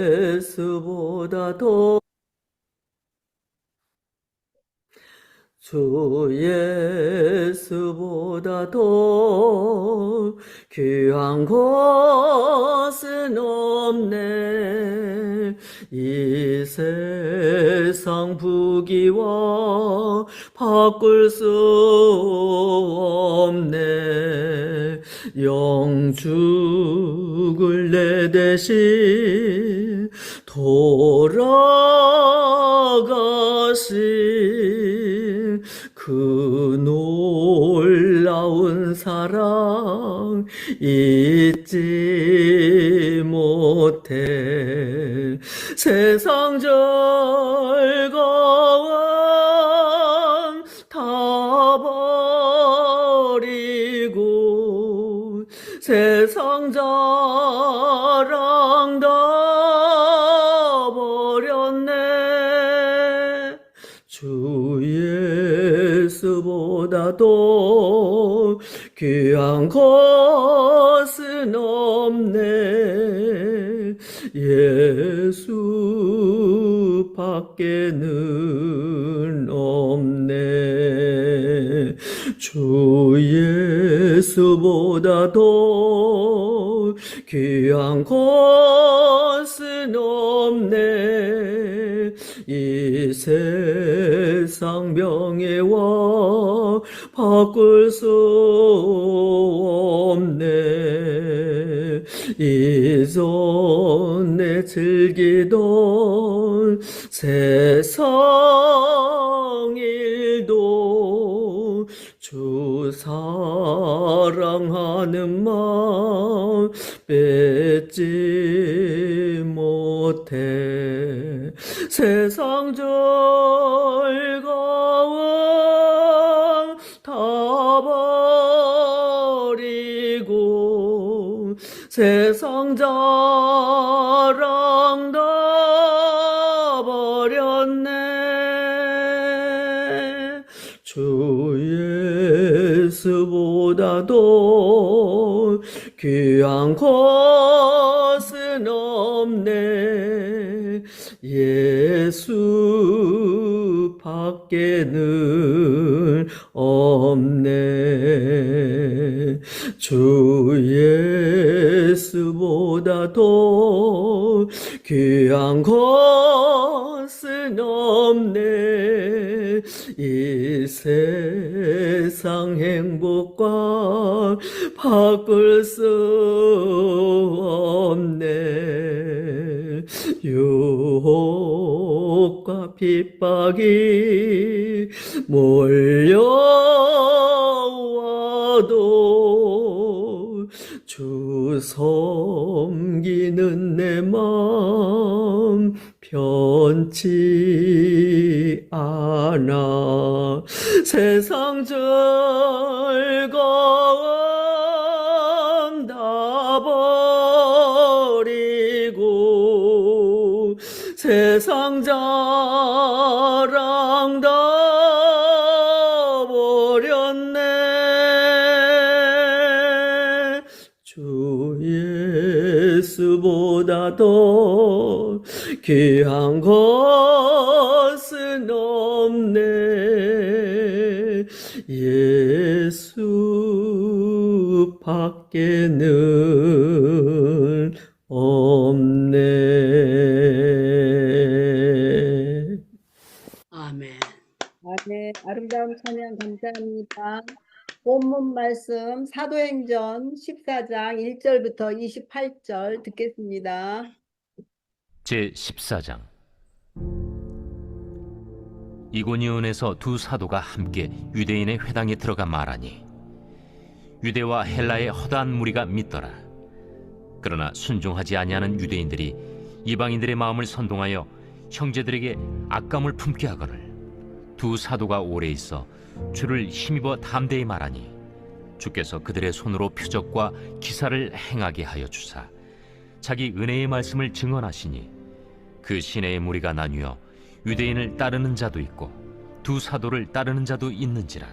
예수보다 더 주 예수보다 더 귀한 것은 없네. 이 세상 부귀와 바꿀 수 없네. 영죽을 내 대신 돌아가신 그 놀라운 사랑 잊지 못해. 세상 즐거움 다 버리고 세상 자랑 다 버렸네. 주 예수보다 더 귀한 것은 없네. 예수밖에는 없네. 주 예수보다 더 귀한 것은 없네. 이 세상 명예와 바꿀 수 없네. 이전에 즐기던 세상 일도 주 사랑하는 마음 뺏지 못해. 세상 즐거움 다 버리고 세상 자랑 다 버렸네. 주 예수보다 더 귀한 것은 없네. 예수밖에는 없네. 주 예수보다 더 귀한 것은 없네. 이 세상 행복과 바꿀 수 없네. 유혹과 핍박이 몰려와도 주 섬기는 내 마음 변치 않아. 세상 즐거움 다 버리고 세상 자랑 다 버렸네. 주 예수보다 더 귀한 것은 없네. 예수밖에는 없네. 아멘. 아멘. 아름다운 찬양 감사합니다. 본문 말씀 사도행전 14장 1절부터 28절 듣겠습니다. 제14장. 이고니온에서 두 사도가 함께 유대인의 회당에 들어가 말하니 유대와 헬라의 허다한 무리가 믿더라. 그러나 순종하지 아니하는 유대인들이 이방인들의 마음을 선동하여 형제들에게 악감을 품게 하거늘 두 사도가 오래 있어 주를 힘입어 담대히 말하니 주께서 그들의 손으로 표적과 기사를 행하게 하여 주사 자기 은혜의 말씀을 증언하시니 그 시내의 무리가 나뉘어 유대인을 따르는 자도 있고 두 사도를 따르는 자도 있는지라.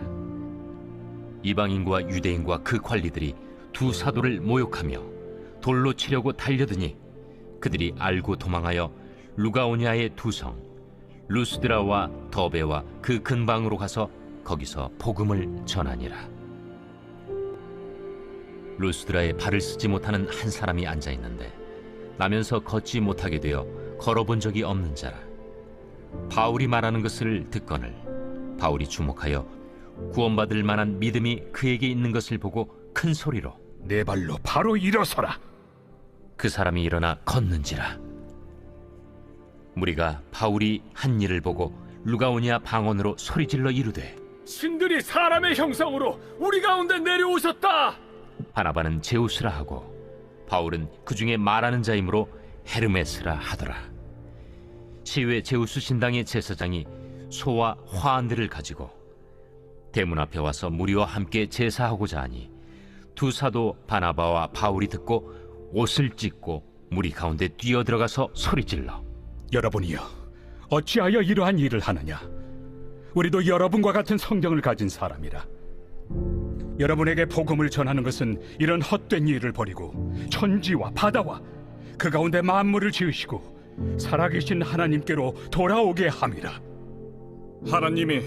이방인과 유대인과 그 관리들이 두 사도를 모욕하며 돌로 치려고 달려드니 그들이 알고 도망하여 루가오냐의 두 성 루스드라와 더베와 그 근방으로 가서 거기서 복음을 전하니라. 루스드라에 발을 쓰지 못하는 한 사람이 앉아 있는데 나면서 걷지 못하게 되어 걸어본 적이 없는 자라. 바울이 말하는 것을 듣거늘 바울이 주목하여 구원받을 만한 믿음이 그에게 있는 것을 보고 큰 소리로 내 발로 바로 일어서라. 그 사람이 일어나 걷는지라. 무리가 바울이 한 일을 보고 루가오냐 방언으로 소리질러 이르되 신들이 사람의 형상으로 우리 가운데 내려오셨다. 바나바는 제우스라 하고 바울은 그 중에 말하는 자이므로 헤르메스라 하더라. 시외 제우스 신당의 제사장이 소와 화환들을 가지고 대문 앞에 와서 무리와 함께 제사하고자 하니 두 사도 바나바와 바울이 듣고 옷을 찢고 무리 가운데 뛰어들어가서 소리질러 여러분이여, 어찌하여 이러한 일을 하느냐? 우리도 여러분과 같은 성경을 가진 사람이라. 여러분에게 복음을 전하는 것은 이런 헛된 일을 버리고 천지와 바다와 그 가운데 만물을 지으시고 살아계신 하나님께로 돌아오게 함이라. 하나님이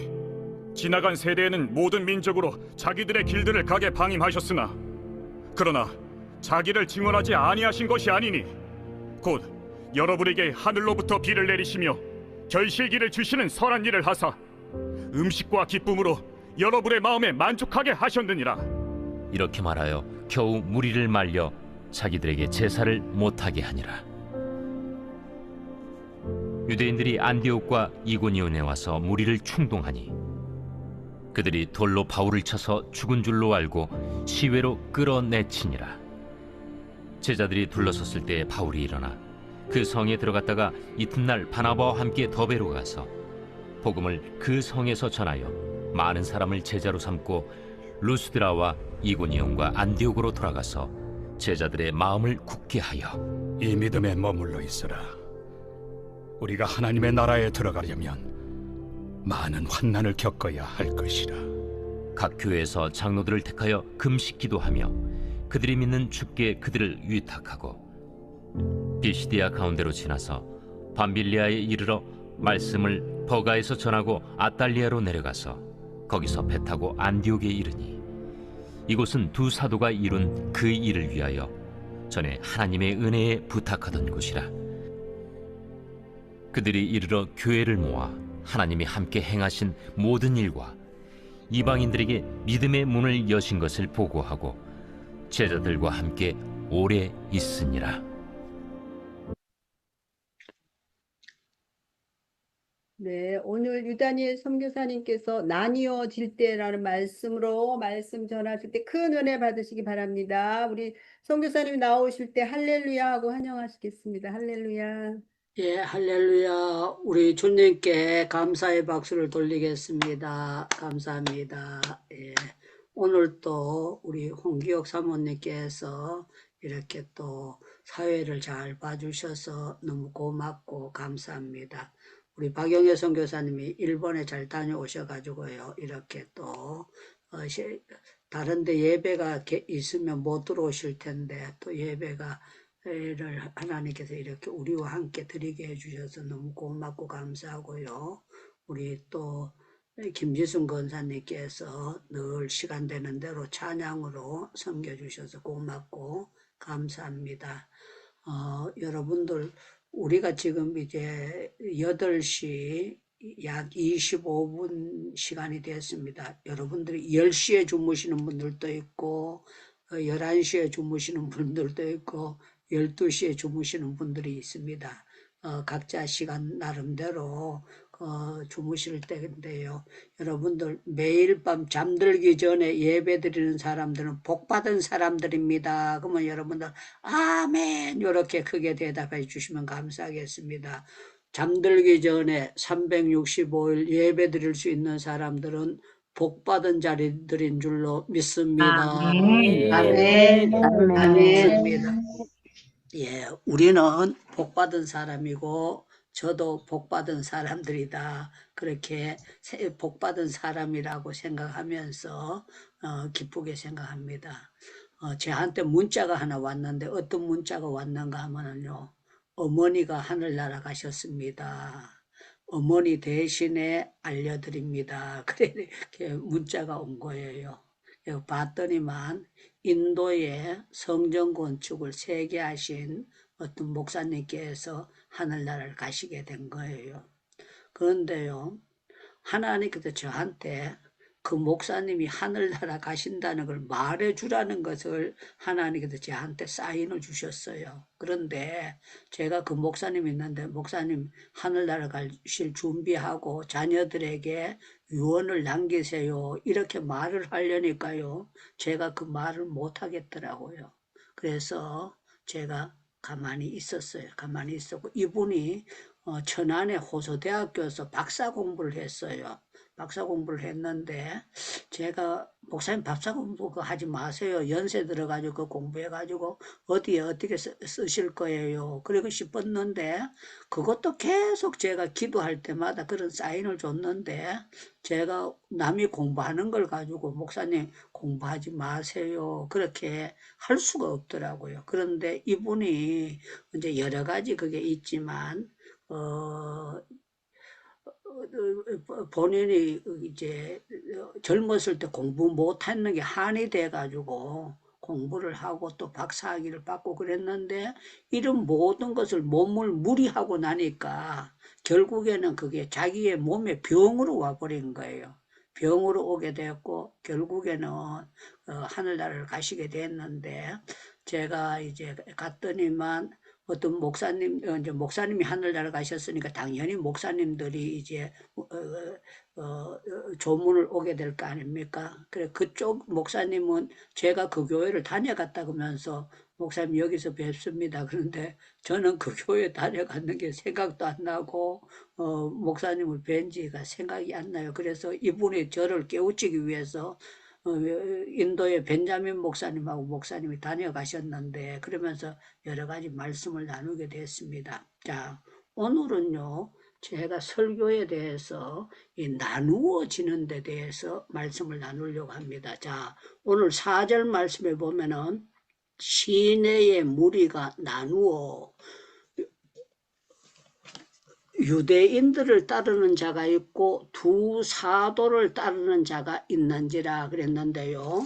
지나간 세대에는 모든 민족으로 자기들의 길들을 가게 방임하셨으나 그러나 자기를 증언하지 아니하신 것이 아니니 곧 여러분에게 하늘로부터 비를 내리시며 결실기를 주시는 선한 일을 하사 음식과 기쁨으로 여러분의 마음에 만족하게 하셨느니라. 이렇게 말하여 겨우 무리를 말려 자기들에게 제사를 못하게 하니라. 유대인들이 안디옥과 이고니온에 와서 무리를 충동하니 그들이 돌로 바울을 쳐서 죽은 줄로 알고 시외로 끌어내치니라. 제자들이 둘러섰을 때 바울이 일어나 그 성에 들어갔다가 이튿날 바나바와 함께 더베로 가서 복음을 그 성에서 전하여 많은 사람을 제자로 삼고 루스드라와 이고니온과 안디옥으로 돌아가서 제자들의 마음을 굳게 하여 이 믿음에 머물러 있으라. 우리가 하나님의 나라에 들어가려면 많은 환난을 겪어야 할 것이라. 각 교회에서 장로들을 택하여 금식 기도하며 그들이 믿는 주께 그들을 위탁하고 비시디아 가운데로 지나서 밤빌리아에 이르러 말씀을 버가에서 전하고 아달리아로 내려가서 거기서 배 타고 안디옥에 이르니 이곳은 두 사도가 이룬 그 일을 위하여 전에 하나님의 은혜에 부탁하던 곳이라. 그들이 이르러 교회를 모아 하나님이 함께 행하신 모든 일과 이방인들에게 믿음의 문을 여신 것을 보고하고 제자들과 함께 오래 있으니라. 네, 오늘 유다니엘 선교사님께서 나뉘어질 때라는 말씀으로 말씀 전하실 때 큰 은혜 받으시기 바랍니다. 우리 선교사님 나오실 때 할렐루야 하고 환영하시겠습니다. 할렐루야. 예, 할렐루야. 우리 주님께 감사의 박수를 돌리겠습니다. 감사합니다. 예, 오늘 또 우리 홍기옥 사모님께서 이렇게 또 사회를 잘 봐주셔서 너무 고맙고 감사합니다. 우리 박영애 선교사님이 일본에 잘 다녀오셔가지고요. 이렇게 또 다른 데 예배가 있으면 못 들어오실 텐데 또 예배가 를 하나님께서 이렇게 우리와 함께 드리게 해주셔서 너무 고맙고 감사하고요. 우리 또 김지순 권사님께서 늘 시간 되는 대로 찬양으로 섬겨주셔서 고맙고 감사합니다. 여러분들 우리가 지금 이제 8시 약 25분 시간이 됐습니다. 여러분들이 10시에 주무시는 분들도 있고 11시에 주무시는 분들도 있고 12시에 주무시는 분들이 있습니다. 각자 시간 나름대로 주무실 때인데요. 여러분들 매일 밤 잠들기 전에 예배 드리는 사람들은 복받은 사람들입니다. 그러면 여러분들 아멘 이렇게 크게 대답해 주시면 감사하겠습니다. 잠들기 전에 365일 예배 드릴 수 있는 사람들은 복받은 자리들인 줄로 믿습니다. 아멘. 아멘. 믿습니다. 예, 우리는 복받은 사람이고 저도 복받은 사람들이다. 그렇게 복받은 사람이라고 생각하면서 기쁘게 생각합니다. 저한테 문자가 하나 왔는데 어떤 문자가 왔는가 하면요. 어머니가 하늘나라 가셨습니다. 어머니 대신에 알려드립니다. 그래 이렇게 문자가 온 거예요. 봤더니만 인도에 성전 건축을 세계하신 어떤 목사님께서 하늘나라를 가시게 된 거예요. 그런데요, 하나님께서 저한테 그 목사님이 하늘나라 가신다는 걸 말해주라는 것을 하나님께서 저한테 사인을 주셨어요. 그런데 제가 그 목사님이 있는데, 목사님 하늘나라 가실 준비하고 자녀들에게 유언을 남기세요, 이렇게 말을 하려니까요, 제가 그 말을 못 하겠더라고요. 그래서 제가 가만히 있었어요. 가만히 있었고, 이분이 천안의 호서대학교에서 박사 공부를 했어요. 박사 공부를 했는데, 제가 목사님 박사 공부 그거 하지 마세요, 연세 들어가지고 그 공부해가지고 어디에 어떻게 쓰실 거예요, 그러고 싶었는데, 그것도 계속 제가 기도할 때마다 그런 사인을 줬는데, 제가 남이 공부하는 걸 가지고 목사님 공부하지 마세요 그렇게 할 수가 없더라고요. 그런데 이분이 이제 여러 가지 그게 있지만 본인이 이제 젊었을 때 공부 못하는 게 한이 돼가지고 공부를 하고 또 박사학위를 받고 그랬는데, 이런 모든 것을 몸을 무리하고 나니까 결국에는 그게 자기의 몸에 병으로 와버린 거예요. 병으로 오게 되었고, 결국에는 하늘나라를 가시게 됐는데, 제가 이제 갔더니만 어떤 목사님, 이제 목사님이 하늘나라 가셨으니까 당연히 목사님들이 이제 조문을 오게 될 거 아닙니까? 그래, 그쪽 목사님은 제가 그 교회를 다녀갔다고 하면서 목사님 여기서 뵙습니다. 그런데 저는 그 교회 다녀갔는 게 생각도 안 나고 목사님을 뵌 지가 생각이 안 나요. 그래서 이분이 저를 깨우치기 위해서 인도의 벤자민 목사님하고 목사님이 다녀가셨는데, 그러면서 여러 가지 말씀을 나누게 됐습니다. 자, 오늘은요, 제가 설교에 대해서 이 나누어지는 데 대해서 말씀을 나누려고 합니다. 자, 오늘 4절 말씀에 보면은 시내의 무리가 나누어 유대인들을 따르는 자가 있고 두 사도를 따르는 자가 있는지라 그랬는데요.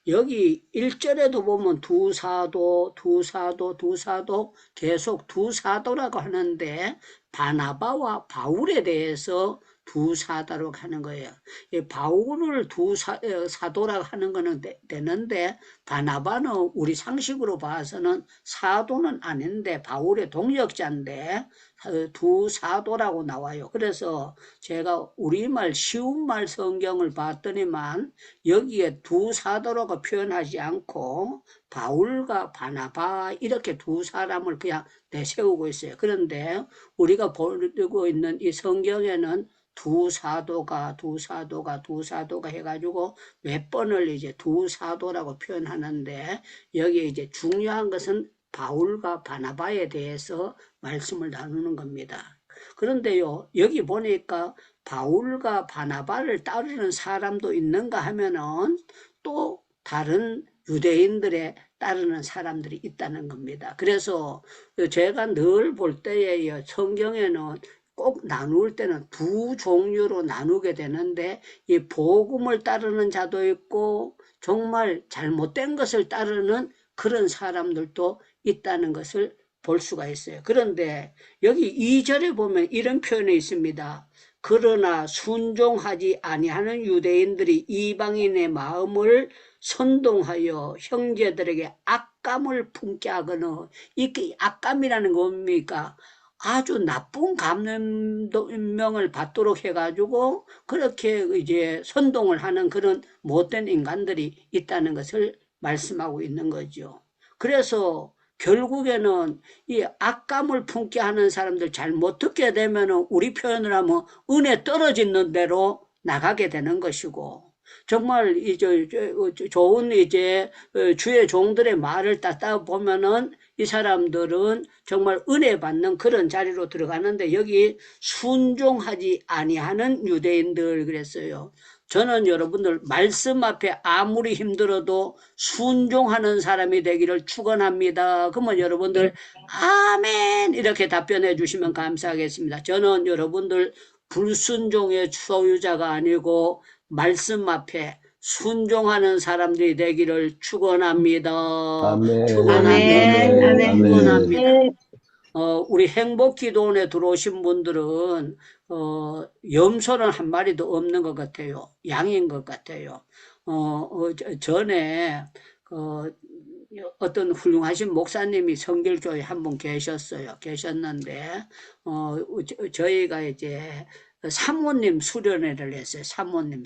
여기 1절에도 보면 두 사도 계속 두 사도라고 하는데, 바나바와 바울에 대해서 두 사도라고 하는 거예요. 바울을 두 사도라고 하는 거는 되는데, 바나바는 우리 상식으로 봐서는 사도는 아닌데 바울의 동역자인데 두 사도라고 나와요. 그래서 제가 우리말 쉬운 말 성경을 봤더니만 여기에 두 사도라고 표현하지 않고 바울과 바나바 이렇게 두 사람을 그냥 내세우고 있어요. 그런데 우리가 보고 있는 이 성경에는 두 사도가 해가지고 몇 번을 이제 두 사도라고 표현하는데, 여기 이제 중요한 것은 바울과 바나바에 대해서 말씀을 나누는 겁니다. 그런데요, 여기 보니까 바울과 바나바를 따르는 사람도 있는가 하면은 또 다른 유대인들의 따르는 사람들이 있다는 겁니다. 그래서 제가 늘 볼 때에 성경에는 꼭 나눌 때는 두 종류로 나누게 되는데, 이 복음을 따르는 자도 있고 정말 잘못된 것을 따르는 그런 사람들도 있다는 것을 볼 수가 있어요. 그런데 여기 2절에 보면 이런 표현이 있습니다. 그러나 순종하지 아니하는 유대인들이 이방인의 마음을 선동하여 형제들에게 악감을 품게 하거나, 이 악감이라는 건 뭡니까? 아주 나쁜 감명을 받도록 해가지고 그렇게 이제 선동을 하는 그런 못된 인간들이 있다는 것을 말씀하고 있는 거죠. 그래서 결국에는 이 악감을 품게 하는 사람들 잘못 듣게 되면 우리 표현을 하면 은혜 떨어지는 대로 나가게 되는 것이고, 정말 이제 좋은 이제 주의 종들의 말을 따다 보면은 이 사람들은 정말 은혜 받는 그런 자리로 들어가는데, 여기 순종하지 아니하는 유대인들 그랬어요. 저는 여러분들 말씀 앞에 아무리 힘들어도 순종하는 사람이 되기를 축원합니다. 그러면 여러분들 아멘 이렇게 답변해 주시면 감사하겠습니다. 저는 여러분들 불순종의 소유자가 아니고 말씀 앞에 순종하는 사람들이 되기를 축원합니다. 아멘. 축원합니다. 아멘. 축원합니다. 우리 행복기도원에 들어오신 분들은 염소는 한 마리도 없는 것 같아요. 양인 것 같아요. 전에 어떤 훌륭하신 목사님이 성결교회 한 분 계셨는데 저희가 이제 사모님 수련회를 했어요. 사모님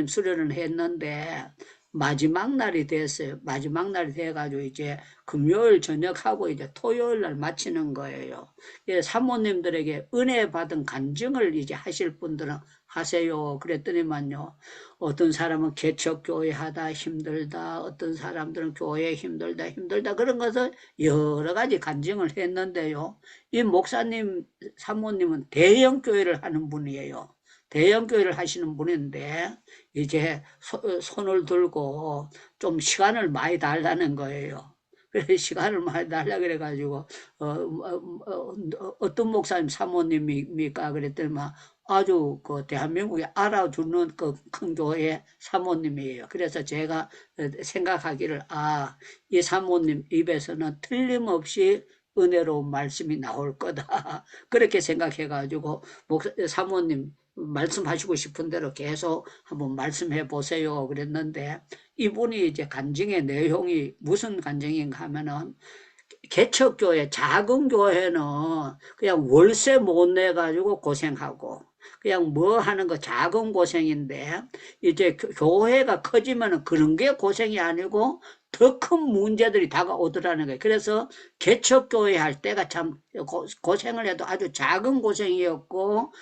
수련을 했는데 마지막 날이 됐어요. 마지막 날이 돼가지고 이제 금요일 저녁하고 이제 토요일 날 마치는 거예요. 사모님들에게 은혜 받은 간증을 이제 하실 분들은 하세요. 그랬더니만요. 어떤 사람은 개척교회 하다 힘들다. 어떤 사람들은 교회 힘들다. 그런 것을 여러 가지 간증을 했는데요. 이 목사님, 사모님은 대형교회를 하는 분이에요. 대형교회를 하시는 분인데 이제 손을 들고 좀 시간을 많이 달라는 거예요. 그래서 시간을 많이 달라 그래가지고 어떤 목사님 사모님입니까? 그랬더니 막 아주 그 대한민국에 알아주는 그 큰 교회 사모님이에요. 그래서 제가 생각하기를 이 사모님 입에서는 틀림없이 은혜로운 말씀이 나올 거다. 그렇게 생각해가지고 사모님 말씀하시고 싶은 대로 계속 한번 말씀해 보세요. 그랬는데 이분이 이제 간증의 내용이 무슨 간증인가 하면은 개척교회, 작은 교회는 그냥 월세 못 내가지고 고생하고 그냥 뭐 하는 거 작은 고생인데 이제 교회가 커지면은 그런 게 고생이 아니고 더 큰 문제들이 다가오더라는 거예요. 그래서 개척교회 할 때가 참 고생을 해도 아주 작은 고생이었고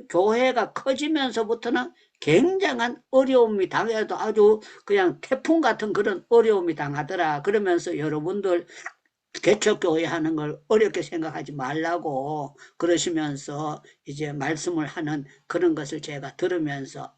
교회가 커지면서부터는 굉장한 어려움이 당해도 아주 그냥 태풍 같은 그런 어려움이 당하더라. 그러면서 여러분들 개척교회 하는 걸 어렵게 생각하지 말라고 그러시면서 이제 말씀을 하는 그런 것을 제가 들으면서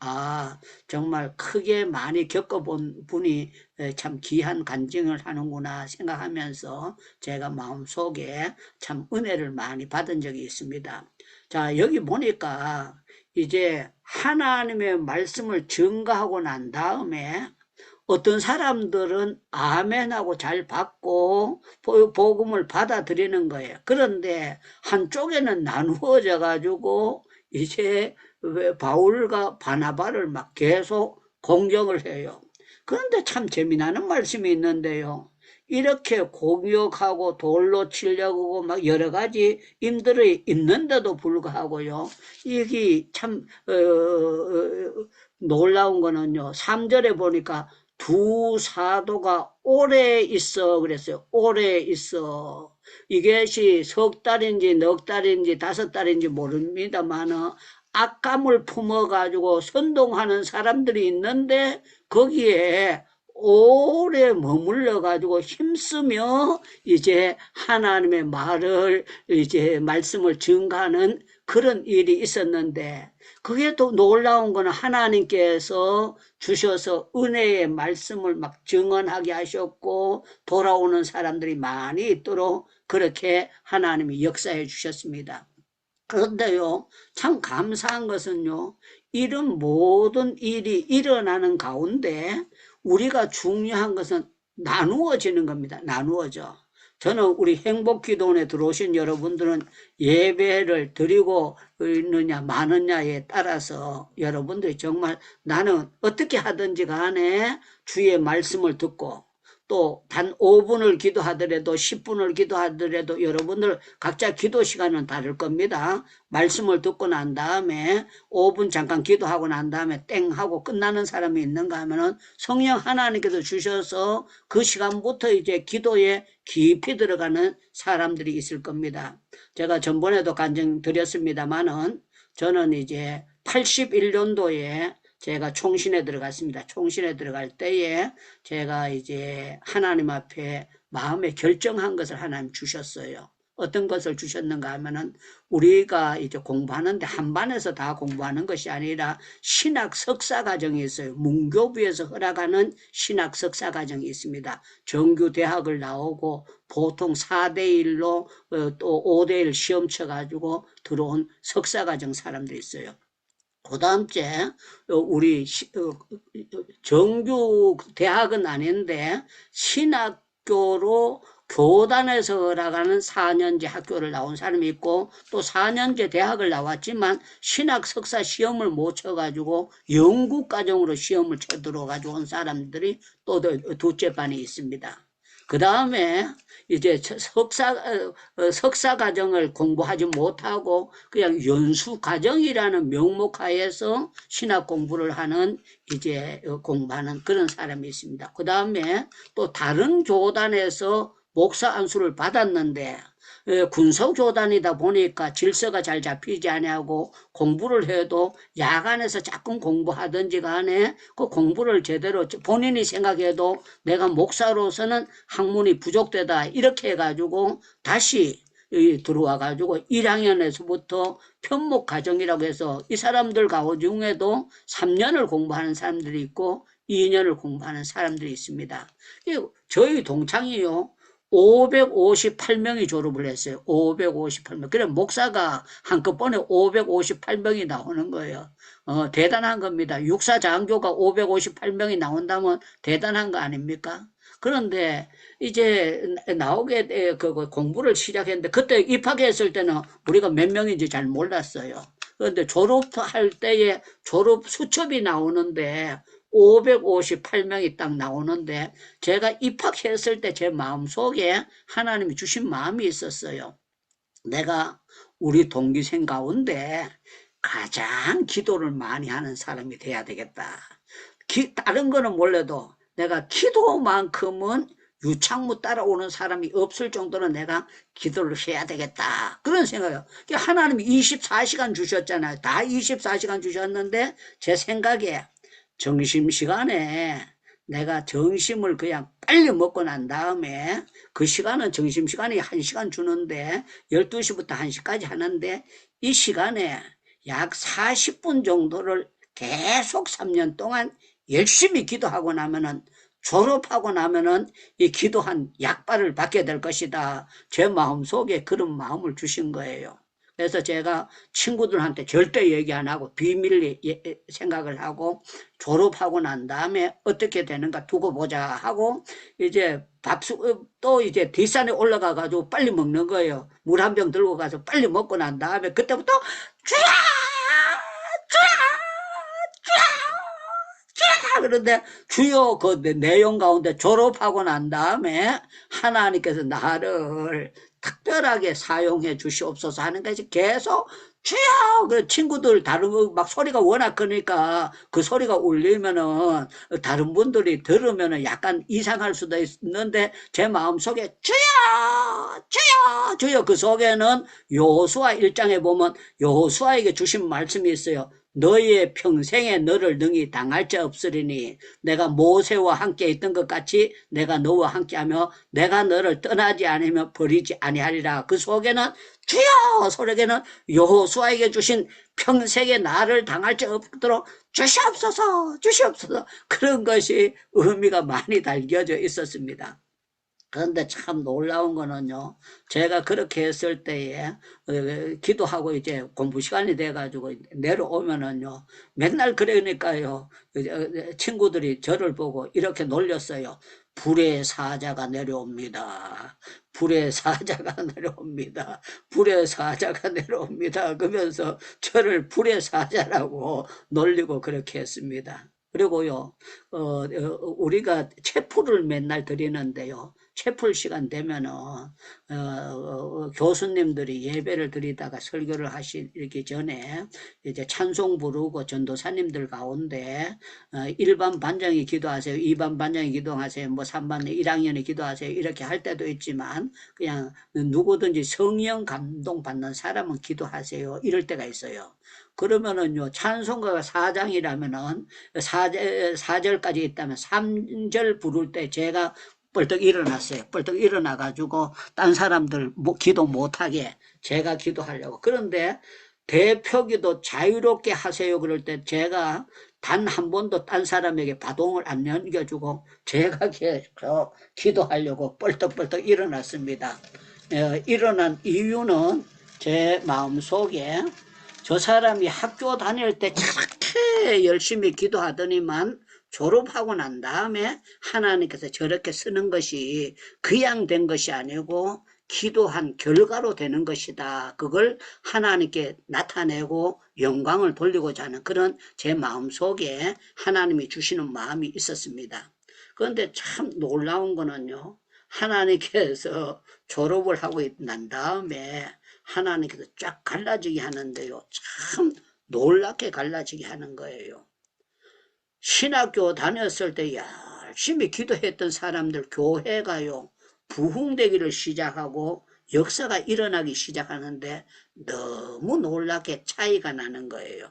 정말 크게 많이 겪어본 분이 참 귀한 간증을 하는구나 생각하면서 제가 마음속에 참 은혜를 많이 받은 적이 있습니다. 자, 여기 보니까 이제 하나님의 말씀을 증거하고 난 다음에 어떤 사람들은 아멘하고 잘 받고 복음을 받아들이는 거예요. 그런데 한쪽에는 나누어져 가지고 이제 바울과 바나바를 막 계속 공격을 해요. 그런데 참 재미나는 말씀이 있는데요. 이렇게 공격하고 돌로 치려고 막 여러 가지 임들이 있는데도 불구하고요. 이게 참 놀라운 거는요. 3절에 보니까 두 사도가 오래 있어 그랬어요. 오래 있어. 이것이 석 달인지 넉 달인지 5달인지 모릅니다만 악감을 품어가지고 선동하는 사람들이 있는데 거기에 오래 머물러가지고 힘쓰며 이제 하나님의 말을 이제 말씀을 증가하는 그런 일이 있었는데 그게 또 놀라운 거는 하나님께서 주셔서 은혜의 말씀을 막 증언하게 하셨고 돌아오는 사람들이 많이 있도록 그렇게 하나님이 역사해 주셨습니다. 그런데요, 참 감사한 것은요, 이런 모든 일이 일어나는 가운데 우리가 중요한 것은 나누어지는 겁니다. 나누어져. 저는 우리 행복기도원에 들어오신 여러분들은 예배를 드리고 있느냐 마느냐에 따라서 여러분들이 정말 나는 어떻게 하든지 간에 주의 말씀을 듣고 또 단 5분을 기도하더라도 10분을 기도하더라도 여러분들 각자 기도 시간은 다를 겁니다. 말씀을 듣고 난 다음에 5분 잠깐 기도하고 난 다음에 땡 하고 끝나는 사람이 있는가 하면은 성령 하나님께서 주셔서 그 시간부터 이제 기도에 깊이 들어가는 사람들이 있을 겁니다. 제가 전번에도 간증 드렸습니다만은 저는 이제 81년도에 제가 총신에 들어갔습니다. 총신에 들어갈 때에 제가 이제 하나님 앞에 마음에 결정한 것을 하나님 주셨어요. 어떤 것을 주셨는가 하면은 우리가 이제 공부하는데 한 반에서 다 공부하는 것이 아니라 신학 석사 과정이 있어요. 문교부에서 허락하는 신학 석사 과정이 있습니다. 정규 대학을 나오고 보통 4대1로 또 5대1 시험 쳐가지고 들어온 석사 과정 사람들이 있어요. 그 다음째 우리 정규 대학은 아닌데 신학교로 교단에서 허락하는 4년제 학교를 나온 사람이 있고 또 4년제 대학을 나왔지만 신학 석사 시험을 못 쳐가지고 영국과정으로 시험을 쳐 들어가지고 온 사람들이 또 둘째 반이 있습니다. 그 다음에 이제 석사 과정을 공부하지 못하고 그냥 연수 과정이라는 명목 하에서 신학 공부를 하는 이제 공부하는 그런 사람이 있습니다. 그 다음에 또 다른 교단에서 목사 안수를 받았는데 군소교단이다 보니까 질서가 잘 잡히지 아니하고 공부를 해도 야간에서 자꾸 공부하든지 간에 그 공부를 제대로 본인이 생각해도 내가 목사로서는 학문이 부족되다 이렇게 해가지고 다시 들어와 가지고 1학년에서부터 편목 과정이라고 해서 이 사람들 가운데도 3년을 공부하는 사람들이 있고 2년을 공부하는 사람들이 있습니다. 저희 동창이요 558명이 졸업을 했어요. 558명. 그래 목사가 한꺼번에 558명이 나오는 거예요. 대단한 겁니다. 육사 장교가 558명이 나온다면 대단한 거 아닙니까? 그런데 이제 나오게 공부를 시작했는데 그때 입학했을 때는 우리가 몇 명인지 잘 몰랐어요. 그런데 졸업할 때에 졸업 수첩이 나오는데 558명이 딱 나오는데 제가 입학했을 때 제 마음속에 하나님이 주신 마음이 있었어요. 내가 우리 동기생 가운데 가장 기도를 많이 하는 사람이 돼야 되겠다. 다른 거는 몰라도 내가 기도만큼은 유창무 따라오는 사람이 없을 정도로 내가 기도를 해야 되겠다. 그런 생각이에요. 하나님이 24시간 주셨잖아요. 다 24시간 주셨는데 제 생각에 점심시간에 내가 점심을 그냥 빨리 먹고 난 다음에 그 시간은 점심시간이 1시간 주는데 12시부터 1시까지 하는데 이 시간에 약 40분 정도를 계속 3년 동안 열심히 기도하고 나면은 졸업하고 나면은 이 기도한 약발을 받게 될 것이다. 제 마음속에 그런 마음을 주신 거예요. 그래서 제가 친구들한테 절대 얘기 안 하고 비밀리 생각을 하고 졸업하고 난 다음에 어떻게 되는가 두고 보자 하고 이제 또 이제 뒷산에 올라가 가지고 빨리 먹는 거예요. 물 한 병 들고 가서 빨리 먹고 난 다음에 그때부터 주야! 그런데 주요 그 내용 가운데 졸업하고 난 다음에 하나님께서 나를 특별하게 사용해 주시옵소서 하는 것이 계속 주여 그 친구들 다른 거 막 소리가 워낙 크니까 그 소리가 울리면은 다른 분들이 들으면은 약간 이상할 수도 있는데 제 마음속에 주여 주여 주여 그 속에는 여호수아 1장에 보면 여호수아에게 주신 말씀이 있어요. 너의 평생에 너를 능히 당할 자 없으리니 내가 모세와 함께 있던 것 같이 내가 너와 함께하며 내가 너를 떠나지 않으며 버리지 아니하리라. 그 속에는 주여 속에는 여호수아에게 주신 평생에 나를 당할 자 없도록 주시옵소서 주시옵소서 그런 것이 의미가 많이 담겨져 있었습니다. 그런데 참 놀라운 거는요, 제가 그렇게 했을 때에, 기도하고 이제 공부 시간이 돼가지고 내려오면은요, 맨날 그러니까요, 친구들이 저를 보고 이렇게 놀렸어요. 불의 사자가 내려옵니다. 불의 사자가 내려옵니다. 불의 사자가 내려옵니다. 그러면서 저를 불의 사자라고 놀리고 그렇게 했습니다. 그리고요, 우리가 체풀을 맨날 드리는데요. 채플 시간 되면은 교수님들이 예배를 드리다가 설교를 하시기 전에 이제 찬송 부르고 전도사님들 가운데 1반 반장이 기도하세요, 2반 반장이 기도하세요, 뭐 3반 1학년이 기도하세요 이렇게 할 때도 있지만 그냥 누구든지 성령 감동 받는 사람은 기도하세요 이럴 때가 있어요. 그러면은요 찬송가가 4장이라면은 4절까지 있다면 3절 부를 때 제가 벌떡 일어났어요. 벌떡 일어나가지고 딴 사람들 기도 못하게 제가 기도하려고. 그런데 대표기도 자유롭게 하세요. 그럴 때 제가 단 한 번도 딴 사람에게 바동을 안 넘겨주고 제가 계속 기도하려고 벌떡벌떡 일어났습니다. 일어난 이유는 제 마음속에 저 사람이 학교 다닐 때 저렇게 열심히 기도하더니만 졸업하고 난 다음에 하나님께서 저렇게 쓰는 것이 그냥 된 것이 아니고 기도한 결과로 되는 것이다. 그걸 하나님께 나타내고 영광을 돌리고자 하는 그런 제 마음속에 하나님이 주시는 마음이 있었습니다. 그런데 참 놀라운 거는요. 하나님께서 졸업을 하고 난 다음에 하나님께서 쫙 갈라지게 하는데요. 참 놀랍게 갈라지게 하는 거예요. 신학교 다녔을 때 열심히 기도했던 사람들 교회가요. 부흥되기를 시작하고 역사가 일어나기 시작하는데 너무 놀랍게 차이가 나는 거예요.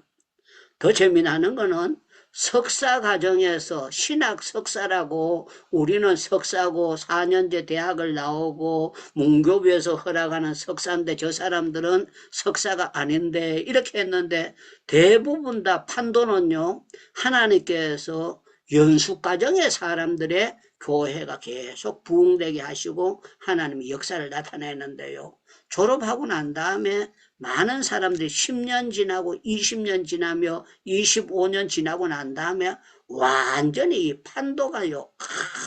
더 재미나는 거는 석사 과정에서 신학 석사라고 우리는 석사고 4년제 대학을 나오고 문교부에서 허락하는 석사인데 저 사람들은 석사가 아닌데 이렇게 했는데 대부분 다 판도는요. 하나님께서 연수 과정의 사람들의 교회가 계속 부흥되게 하시고 하나님이 역사를 나타내는데요. 졸업하고 난 다음에 많은 사람들이 10년 지나고 20년 지나며 25년 지나고 난 다음에 완전히 이 판도가요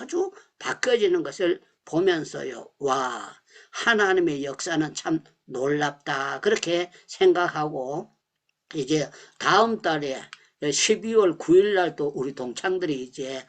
아주 바뀌어지는 것을 보면서요. 와, 하나님의 역사는 참 놀랍다. 그렇게 생각하고 이제 다음 달에 12월 9일 날 또 우리 동창들이 이제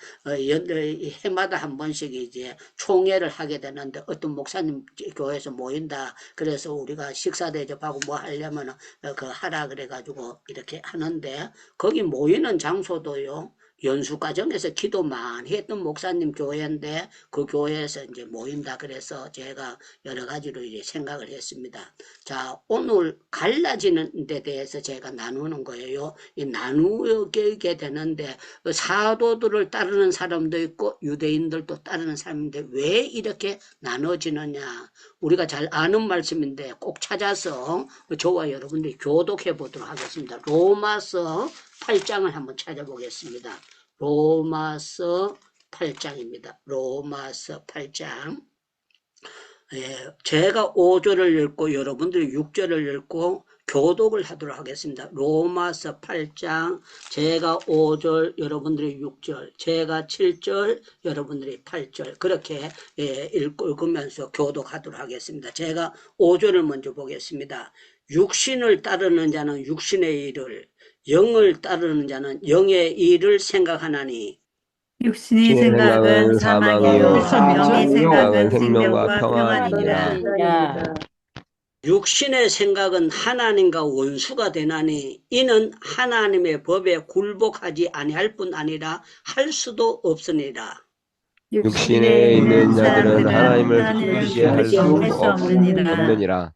해마다 한 번씩 이제 총회를 하게 되는데 어떤 목사님 교회에서 모인다. 그래서 우리가 식사 대접하고 뭐 하려면 그 하라 그래가지고 이렇게 하는데 거기 모이는 장소도요. 연수 과정에서 기도 많이 했던 목사님 교회인데 그 교회에서 이제 모인다 그래서 제가 여러 가지로 이제 생각을 했습니다. 자, 오늘 갈라지는 데 대해서 제가 나누는 거예요. 이 나누게 되는데 사도들을 따르는 사람도 있고 유대인들도 따르는 사람인데 왜 이렇게 나눠지느냐. 우리가 잘 아는 말씀인데 꼭 찾아서 저와 여러분들이 교독해 보도록 하겠습니다. 로마서 8장을 한번 찾아보겠습니다. 로마서 8장입니다. 로마서 8장. 제가 5절을 읽고 여러분들이 6절을 읽고 교독을 하도록 하겠습니다. 로마서 8장, 제가 5절, 여러분들이 6절, 제가 7절, 여러분들이 8절 그렇게 읽으면서 교독하도록 하겠습니다. 제가 5절을 먼저 보겠습니다. 육신을 따르는 자는 육신의 일을, 영을 따르는 자는 영의 일을 생각하나니 육신의 생각은 사망이요 영의 생각은 생명과 평안이니라. 육신의 생각은 하나님과 원수가 되나니 이는 하나님의 법에 굴복하지 아니할 뿐 아니라 할 수도 없으니라. 육신에 있는 자들은 하나님을 기쁘시게 할 수 없느니라.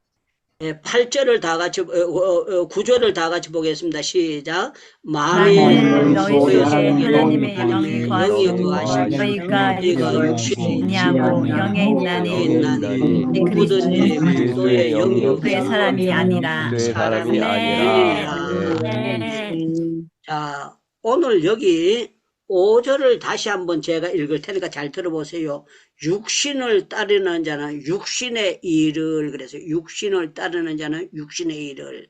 8절을 다 같이 9절을 다 같이 보겠습니다. 시작. 만일 너희에게 하나님의 영이 거하시니까 육신이 있냐고 영에 있나니 누구든지 그리스도의 영이 그의 사람이 아니라. 자, 오늘 여기 5절을 다시 한번 제가 읽을 테니까 잘 들어보세요. 육신을 따르는 자는 육신의 일을, 그래서 육신을 따르는 자는 육신의 일을,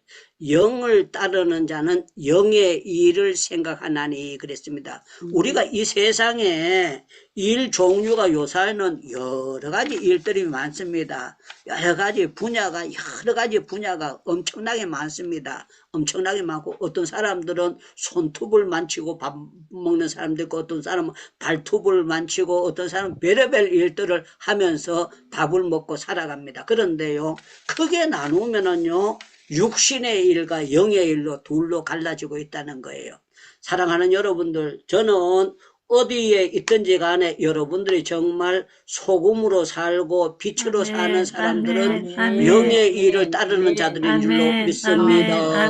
영을 따르는 자는 영의 일을 생각하나니 그랬습니다. 우리가 이 세상에 일 종류가 요새는 여러 가지 일들이 많습니다. 여러 가지 분야가 엄청나게 많습니다. 엄청나게 많고 어떤 사람들은 손톱을 만지고 밥 먹는 사람도 있고 어떤 사람은 발톱을 만지고 어떤 사람은 별의별 일들을 하면서 밥을 먹고 살아갑니다. 그런데요, 크게 나누면은요, 육신의 일과 영의 일로 둘로 갈라지고 있다는 거예요. 사랑하는 여러분들, 저는 어디에 있든지 간에 여러분들이 정말 소금으로 살고 빛으로 사는 사람들은 영의 일을 따르는 자들인 줄로 믿습니다.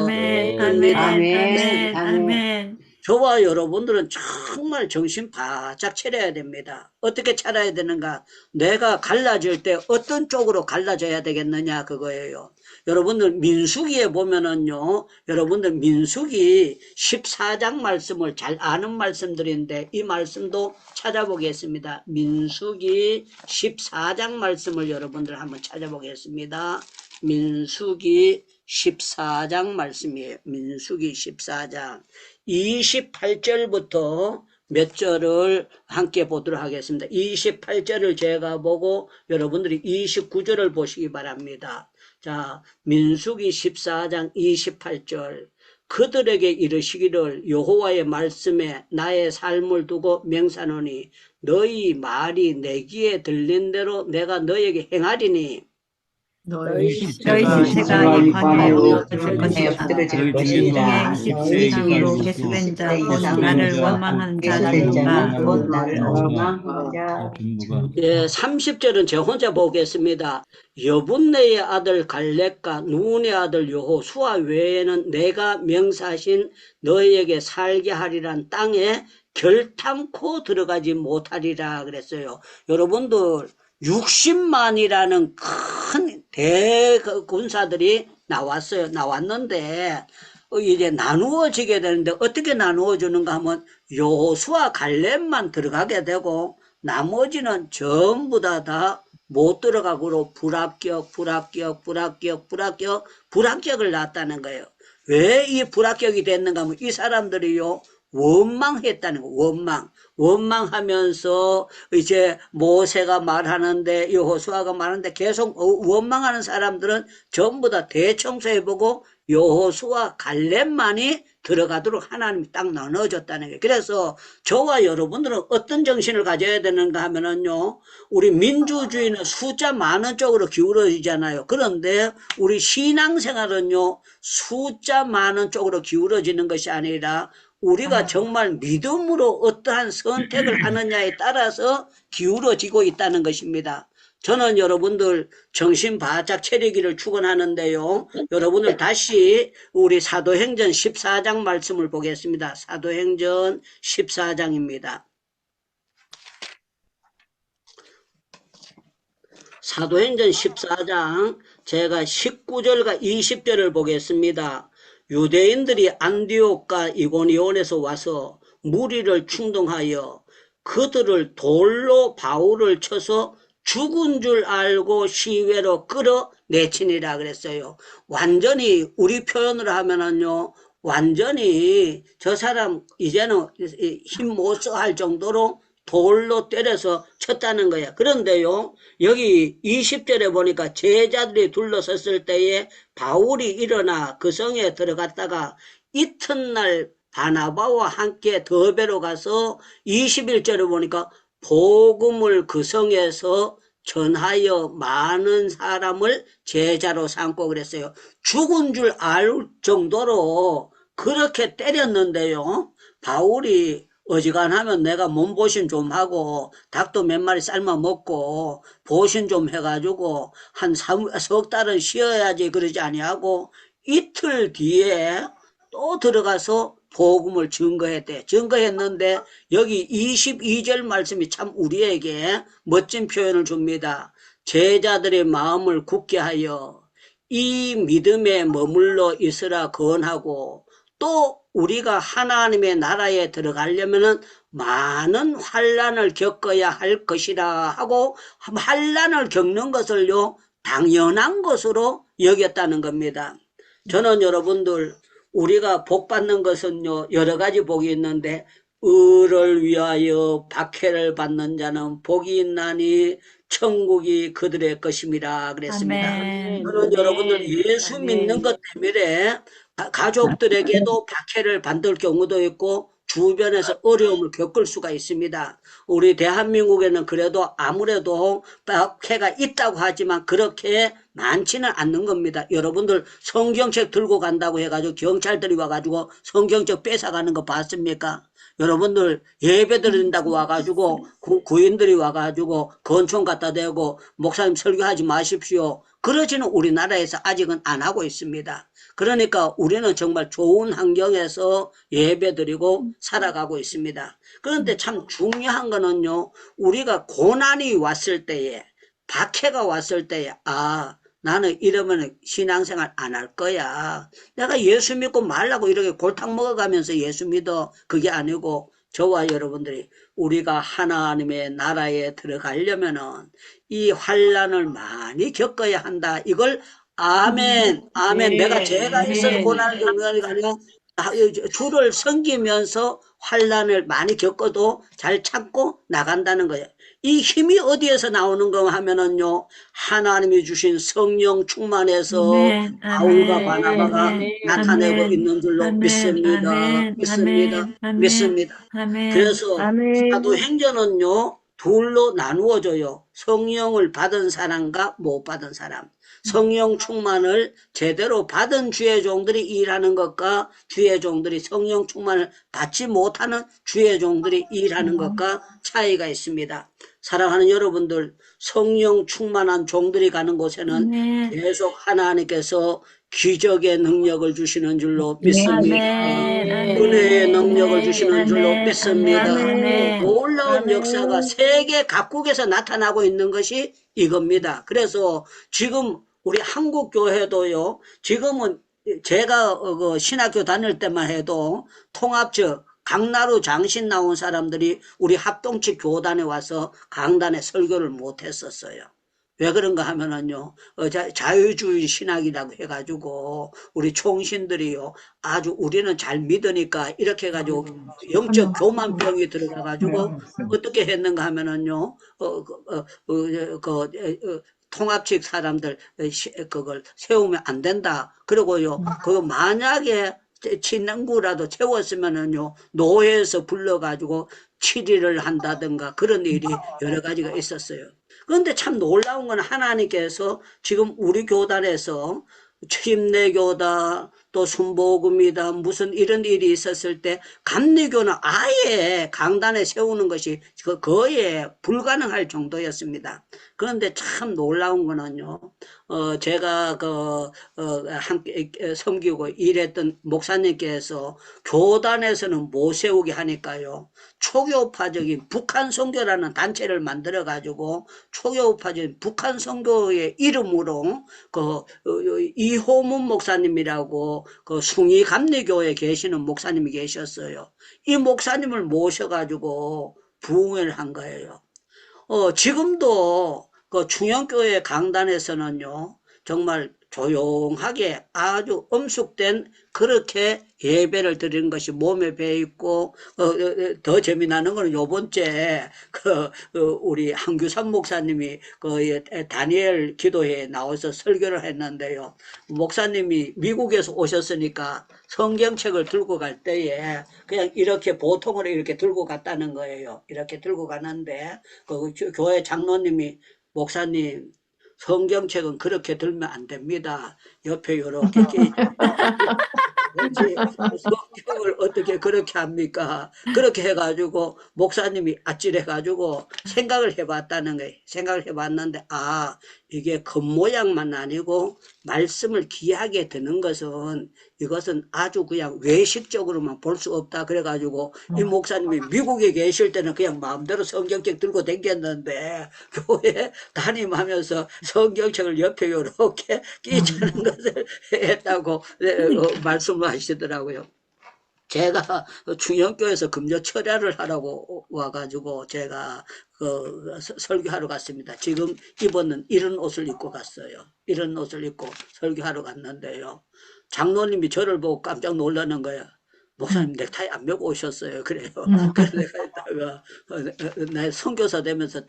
저와 여러분들은 정말 정신 바짝 차려야 됩니다. 어떻게 차려야 되는가? 내가 갈라질 때 어떤 쪽으로 갈라져야 되겠느냐 그거예요. 여러분들 민수기에 보면은요, 여러분들 민수기 14장 말씀을 잘 아는 말씀들인데 이 말씀도 찾아보겠습니다. 민수기 14장 말씀을 여러분들 한번 찾아보겠습니다. 민수기 14장 말씀이에요. 민수기 14장 28절부터 몇 절을 함께 보도록 하겠습니다. 28절을 제가 보고 여러분들이 29절을 보시기 바랍니다. 자, 민수기 14장 28절. 그들에게 이르시기를 여호와의 말씀에 나의 삶을 두고 맹세하노니 너희 말이 내 귀에 들린 대로 내가 너에게 행하리니 너희 십자가 이 광야에 엎드러질 것이다. 너희 중에 이상으로 계수된 자 곧 나를 원망하는 자들과 예, 30절은 제 혼자 보겠습니다. 여분네의 아들 갈렙과 누운의 아들 여호수아 외에는 내가 명사하신 너희에게 살게 하리란 땅에 결탄코 들어가지 못하리라 그랬어요. 여러분들 60만이라는 큰 대군사들이 나왔는데 이제 나누어지게 되는데 어떻게 나누어 주는가 하면 여호수아 갈렙만 들어가게 되고 나머지는 전부 다 못 들어가고 불합격을 낳았다는 거예요. 왜 이 불합격이 됐는가 하면 이 사람들이요 원망했다는 거. 원망하면서 이제 모세가 말하는데 여호수아가 말하는데 계속 원망하는 사람들은 전부 다 대청소해보고 여호수아 갈렙만이 들어가도록 하나님이 딱 나눠줬다는 거예요. 그래서 저와 여러분들은 어떤 정신을 가져야 되는가 하면은요, 우리 민주주의는 숫자 많은 쪽으로 기울어지잖아요. 그런데 우리 신앙생활은요, 숫자 많은 쪽으로 기울어지는 것이 아니라 우리가 정말 믿음으로 어떠한 선택을 하느냐에 따라서 기울어지고 있다는 것입니다. 저는 여러분들 정신 바짝 차리기를 축원하는데요. 여러분들 다시 우리 사도행전 14장 말씀을 보겠습니다. 사도행전 14장입니다. 사도행전 14장 제가 19절과 20절을 보겠습니다. 유대인들이 안디옥과 이고니온에서 와서 무리를 충동하여 그들을 돌로 바울을 쳐서 죽은 줄 알고 시외로 끌어내치니라 그랬어요. 완전히 우리 표현으로 하면은요, 완전히 저 사람 이제는 힘 못 써 할 정도로 돌로 때려서 쳤다는 거야. 그런데요, 여기 20절에 보니까 제자들이 둘러섰을 때에 바울이 일어나 그 성에 들어갔다가 이튿날 바나바와 함께 더베로 가서 21절에 보니까 복음을 그 성에서 전하여 많은 사람을 제자로 삼고 그랬어요. 죽은 줄 알 정도로 그렇게 때렸는데요. 바울이 어지간하면 내가 몸보신 좀 하고 닭도 몇 마리 삶아 먹고 보신 좀 해가지고 한 석 달은 쉬어야지 그러지 아니하고 이틀 뒤에 또 들어가서 복음을 증거했는데 여기 22절 말씀이 참 우리에게 멋진 표현을 줍니다. 제자들의 마음을 굳게 하여 이 믿음에 머물러 있으라 권하고 또 우리가 하나님의 나라에 들어가려면은 많은 환난을 겪어야 할 것이라 하고 환난을 겪는 것을요 당연한 것으로 여겼다는 겁니다. 저는 여러분들 우리가 복 받는 것은요 여러 가지 복이 있는데 의를 위하여 박해를 받는 자는 복이 있나니 천국이 그들의 것임이라 그랬습니다. 아멘. 저는 여러분들 예수 믿는 것 때문에 가족들에게도 박해를 받을 경우도 있고 주변에서 어려움을 겪을 수가 있습니다. 우리 대한민국에는 그래도 아무래도 박해가 있다고 하지만 그렇게 많지는 않는 겁니다. 여러분들 성경책 들고 간다고 해가지고 경찰들이 와가지고 성경책 뺏어가는 거 봤습니까? 여러분들 예배 드린다고 와가지고 구인들이 와가지고 건총 갖다 대고 목사님 설교하지 마십시오. 그러지는 우리나라에서 아직은 안 하고 있습니다. 그러니까 우리는 정말 좋은 환경에서 예배드리고 살아가고 있습니다. 그런데 참 중요한 거는요, 우리가 고난이 왔을 때에, 박해가 왔을 때에, 아, 나는 이러면 신앙생활 안 할 거야. 내가 예수 믿고 말라고 이렇게 골탕 먹어가면서 예수 믿어. 그게 아니고, 저와 여러분들이 우리가 하나님의 나라에 들어가려면은 이 환난을 많이 겪어야 한다. 이걸 아멘, 아멘. 내가 죄가 있어서 고난을 겪는 게 아니라 주를 섬기면서 환난을 많이 겪어도 잘 참고 나간다는 거예요. 이 힘이 어디에서 나오는 거 하면은요, 하나님이 주신 성령 충만해서 아멘, 바울과 아멘, 바나바가 아멘, 나타내고 아멘, 있는 줄로 아멘, 믿습니다. 아멘, 믿습니다. 아멘, 아멘, 믿습니다. 아멘. 그래서 사도행전은요, 둘로 나누어져요. 성령을 받은 사람과 못 받은 사람. 성령 충만을 제대로 받은 주의 종들이 일하는 것과 주의 종들이 성령 충만을 받지 못하는 주의 종들이 일하는 것과 차이가 있습니다. 사랑하는 여러분들, 성령 충만한 종들이 가는 곳에는 아멘. 계속 하나님께서 기적의 능력을 주시는 줄로 믿습니다. 아멘, 아멘, 은혜의 능력을 주시는 줄로 아멘, 믿습니다. 아멘, 놀라운 역사가 세계 각국에서 나타나고 있는 것이 이겁니다. 그래서 지금 우리 한국 교회도요, 지금은 제가 신학교 다닐 때만 해도 통합적 강나루 장신 나온 사람들이 우리 합동치 교단에 와서 강단에 설교를 못 했었어요. 왜 그런가 하면은요, 자유주의 신학이라고 해가지고, 우리 총신들이요, 아주 우리는 잘 믿으니까, 이렇게 해가지고, 영적 교만병이 들어가가지고, 어떻게 했는가 하면은요, 통합식 사람들, 그걸 세우면 안 된다. 그리고요, 그거 만약에, 친구라도 채웠으면은요, 노회에서 불러가지고, 치리를 한다든가, 그런 일이 여러 가지가 있었어요. 그런데 참 놀라운 건 하나님께서 지금 우리 교단에서 침례교다 또 순복음이다 무슨 이런 일이 있었을 때 감리교는 아예 강단에 세우는 것이 거의 불가능할 정도였습니다. 그런데 참 놀라운 거는요, 제가 함께 섬기고 일했던 목사님께서 교단에서는 못 세우게 하니까요, 초교파적인 북한 선교라는 단체를 만들어 가지고 초교파적인 북한 선교의 이름으로 이호문 목사님이라고 숭이 감리교에 계시는 목사님이 계셨어요. 이 목사님을 모셔 가지고 부흥을 한 거예요. 지금도 충영교회 강단에서는요, 정말 조용하게 아주 엄숙된 그렇게 예배를 드리는 것이 몸에 배있고, 더 재미나는 거는 요번 주에 우리 한규삼 목사님이 다니엘 기도회에 나와서 설교를 했는데요. 목사님이 미국에서 오셨으니까 성경책을 들고 갈 때에 그냥 이렇게 보통으로 이렇게 들고 갔다는 거예요. 이렇게 들고 가는데, 교회 장로님이 목사님, 성경책은 그렇게 들면 안 됩니다. 옆에 이렇게 성경을 어떻게 그렇게 합니까? 그렇게 해가지고 목사님이 아찔해가지고 생각을 해봤다는 거예요. 생각을 해봤는데 이게 겉모양만 아니고 말씀을 귀하게 듣는 것은 이것은 아주 그냥 외식적으로만 볼 수 없다. 그래가지고 이 목사님이 미국에 계실 때는 그냥 마음대로 성경책 들고 다녔는데 교회 담임하면서 성경책을 옆에 이렇게 끼치는 것을 했다고 말씀을 하시더라고요. 제가 충영교에서 금요 철야를 하라고 와가지고 제가 설교하러 갔습니다. 지금 입었는 이런 옷을 입고 갔어요. 이런 옷을 입고 설교하러 갔는데요. 장로님이 저를 보고 깜짝 놀라는 거예요. 목사님 넥타이 안 메고 오셨어요. 그래요. 그래서 내가 이따가 나 선교사 되면서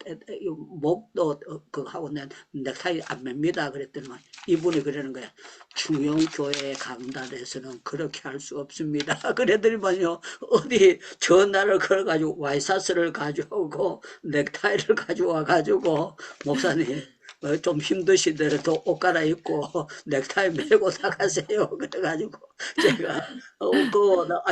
목도 하고 내 넥타이 안 맵니다. 그랬더니만 이분이 그러는 거야. 충영교회 강단에서는 그렇게 할 수 없습니다. 그랬더니만요, 어디 전화를 걸어가지고 와이셔츠를 가져오고 넥타이를 가져와가지고 목사님 좀 힘드시더라도 옷 갈아입고 넥타이 메고 나가세요. 그래가지고 제가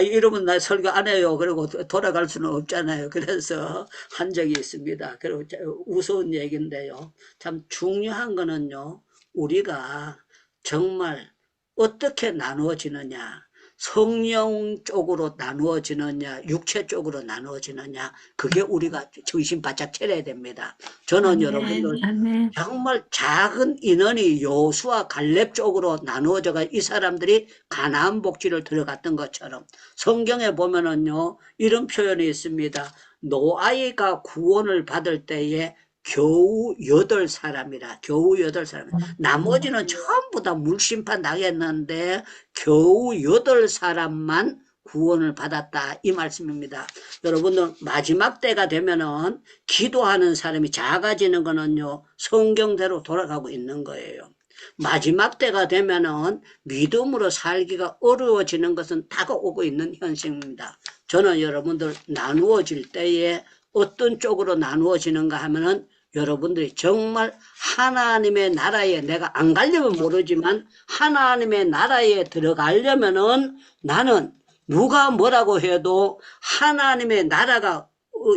이러면 나 설교 안 해요. 그리고 돌아갈 수는 없잖아요. 그래서 한 적이 있습니다. 그리고 우스운 얘기인데요. 참 중요한 거는요, 우리가 정말 어떻게 나누어지느냐, 성령 쪽으로 나누어지느냐, 육체 쪽으로 나누어지느냐, 그게 우리가 정신 바짝 차려야 됩니다. 저는 여러분들 아멘. 정말 작은 인원이 여호수아 갈렙 쪽으로 나누어져가 이 사람들이 가나안 복지를 들어갔던 것처럼 성경에 보면은요 이런 표현이 있습니다. 노아가 구원을 받을 때에 겨우 8사람이라, 겨우 8사람. 나머지는 전부 다 물심판 당했는데 겨우 8사람만 구원을 받았다, 이 말씀입니다. 여러분들 마지막 때가 되면은 기도하는 사람이 작아지는 거는요 성경대로 돌아가고 있는 거예요. 마지막 때가 되면은 믿음으로 살기가 어려워지는 것은 다가오고 있는 현상입니다. 저는 여러분들 나누어질 때에 어떤 쪽으로 나누어지는가 하면은 여러분들이 정말 하나님의 나라에, 내가 안 가려면 모르지만 하나님의 나라에 들어가려면은 나는 누가 뭐라고 해도 하나님의 나라가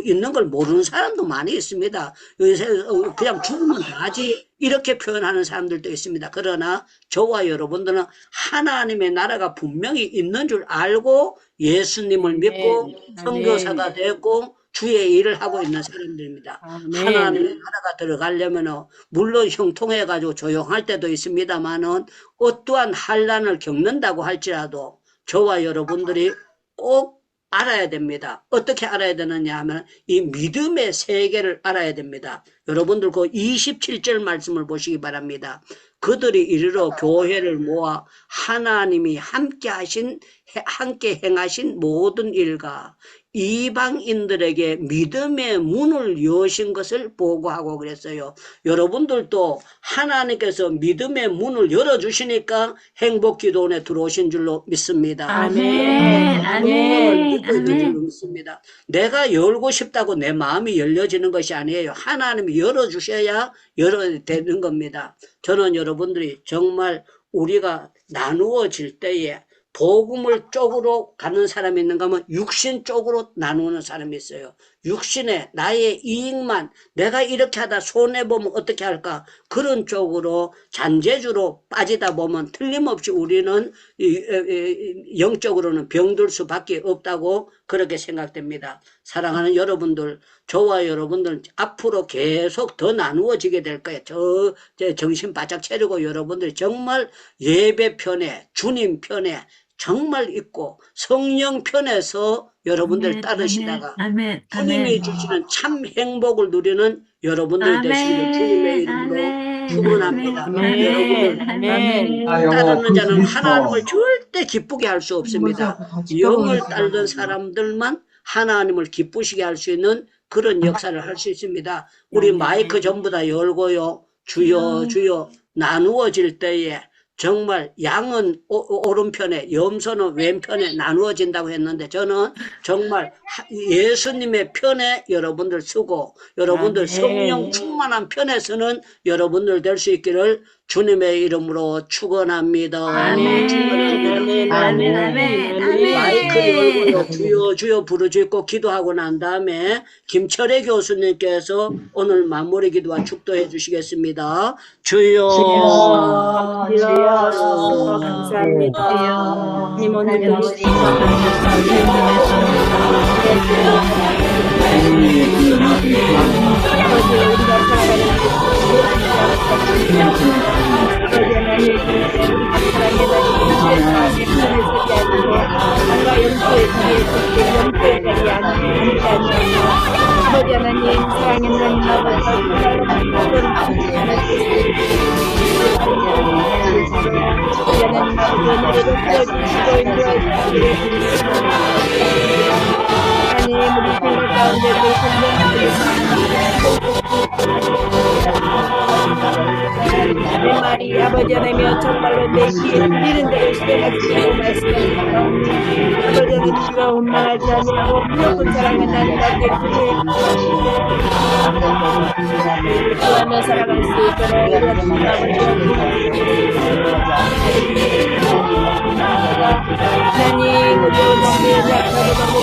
있는 걸 모르는 사람도 많이 있습니다. 요새 그냥 죽으면 다지 이렇게 표현하는 사람들도 있습니다. 그러나 저와 여러분들은 하나님의 나라가 분명히 있는 줄 알고 예수님을 믿고 선교사가 되고 주의 일을 하고 있는 사람들입니다. 하나님의 나라가 들어가려면 물론 형통해가지고 조용할 때도 있습니다만은 어떠한 환난을 겪는다고 할지라도 저와 여러분들이 꼭 알아야 됩니다. 어떻게 알아야 되느냐 하면 이 믿음의 세계를 알아야 됩니다. 여러분들 그 27절 말씀을 보시기 바랍니다. 그들이 이르러 교회를 모아 하나님이 함께 행하신 모든 일과 이방인들에게 믿음의 문을 여신 것을 보고하고 그랬어요. 여러분들도 하나님께서 믿음의 문을 열어주시니까 행복기도원에 들어오신 줄로 믿습니다. 아멘. 아멘. 아멘. 믿습니다. 내가 열고 싶다고 내 마음이 열려지는 것이 아니에요. 하나님이 열어주셔야 열어야 되는 겁니다. 저는 여러분들이 정말 우리가 나누어질 때에 복음을 쪽으로 가는 사람이 있는가 하면 육신 쪽으로 나누는 사람이 있어요. 육신에 나의 이익만, 내가 이렇게 하다 손해보면 어떻게 할까, 그런 쪽으로 잔재주로 빠지다 보면 틀림없이 우리는 영적으로는 병들 수밖에 없다고 그렇게 생각됩니다. 사랑하는 여러분들, 저와 여러분들 앞으로 계속 더 나누어지게 될 거예요. 정신 바짝 차리고 여러분들이 정말 예배 편에, 주님 편에 정말 있고 성령 편에서 여러분들 따르시다가 주님이 주시는 참 행복을 누리는 여러분들 되시기를 주님의 이름으로 축원합니다. 여러분들 따르는 자는 하나님을 절대 기쁘게 할 수 없습니다. 영을 따르는 사람들만 하나님을 기쁘시게 할 수 있는 그런 역사를 할 수 있습니다. 우리 마이크 전부 다 열고요. 주여 주여 나누어질 때에 정말 양은 오른편에 염소는 왼편에 나누어진다고 했는데 저는 정말 예수님의 편에 여러분들 서고 여러분들 성령 충만한 편에서는 여러분들 될 수 있기를 주님의 이름으로 축원합니다. 축원합니다. 마이크를 열고 주여 주여 부르짖고 기도하고 난 다음에 김철애 교수님께서 오늘 마무리 기도와 축도해 주시겠습니다. 주여 주여 감사합니다. 주님 오늘도 아버지 하나님 사랑의 하나님 내 말이 아버지 하나님이여 정말로 내 귀에 들리는 대로 수행하시라고 말씀하셨다. 아버지 하나님과 원망하지 아니하고 무조건 사랑하는 하나님께 구하며 살아갈 수 있도록 하나님 아버지와 하나님 우리의 몸에 약하고